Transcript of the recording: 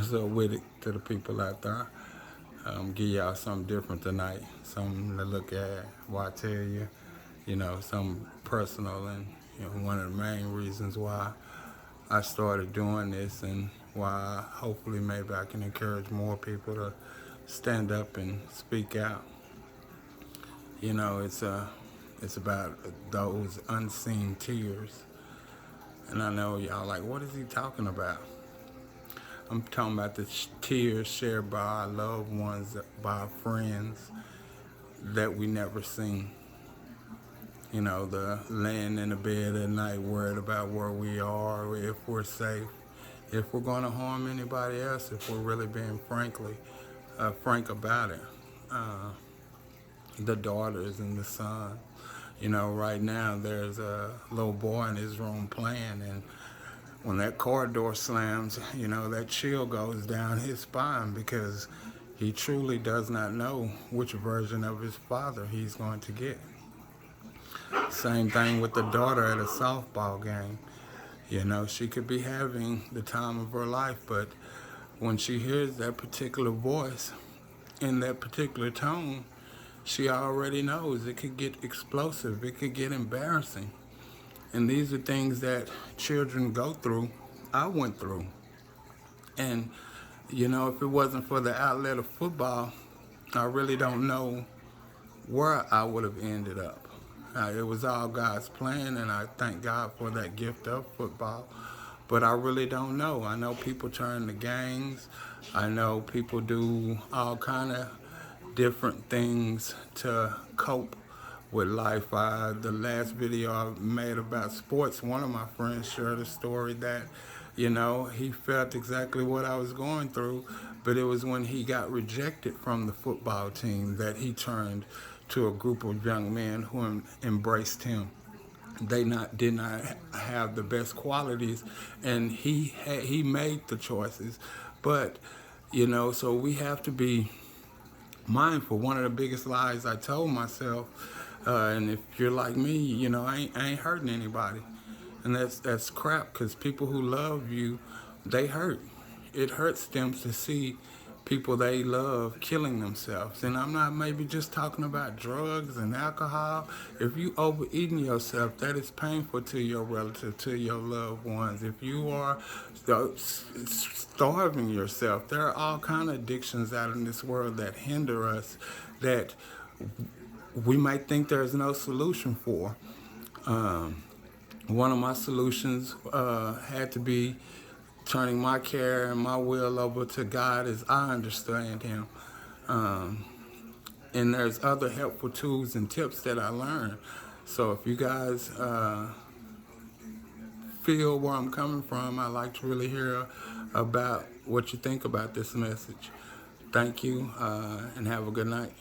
What's up with it to the people out there? Give y'all something different tonight, something to look at. Why I tell you, something personal, and one of the main reasons why I started doing this, and why hopefully maybe I can encourage more people to stand up and speak out. It's about those unseen tears, and I know y'all like, what is he talking about? I'm talking about the tears shared by our loved ones, by our friends that we never seen. The laying in the bed at night worried about where we are, if we're safe, if we're going to harm anybody else, if we're really being frank about it. Uh, the daughters and the son. Right now there's a little boy in his room playing, and when that car door slams, that chill goes down his spine because he truly does not know which version of his father he's going to get. Same thing with the daughter at a softball game. She could be having the time of her life, but when she hears that particular voice in that particular tone, she already knows it could get explosive, it could get embarrassing. And these are things that children go through, I went through. And, if it wasn't for the outlet of football, I really don't know where I would have ended up. It was all God's plan, and I thank God for that gift of football. But I really don't know. I know people turn to gangs. I know people do all kind of different things to cope with life. The last video I made about sports, one of my friends shared a story that, he felt exactly what I was going through, but it was when he got rejected from the football team that he turned to a group of young men who embraced him. They did not have the best qualities, and he made the choices. But so we have to be mindful. One of the biggest lies I told myself, and if you're like me, I ain't hurting anybody, and that's crap. Because people who love you, they hurt. It hurts them to see people they love killing themselves. And I'm not maybe just talking about drugs and alcohol. If you overeating yourself, that is painful to your relative, to your loved ones. If you are starving yourself, there are all kind of addictions out in this world that hinder us, that we might think there's no solution for. One of my solutions had to be turning my care and my will over to God as I understand Him. And there's other helpful tools and tips that I learned. So if you guys feel where I'm coming from, I'd like to really hear about what you think about this message. Thank you, and have a good night.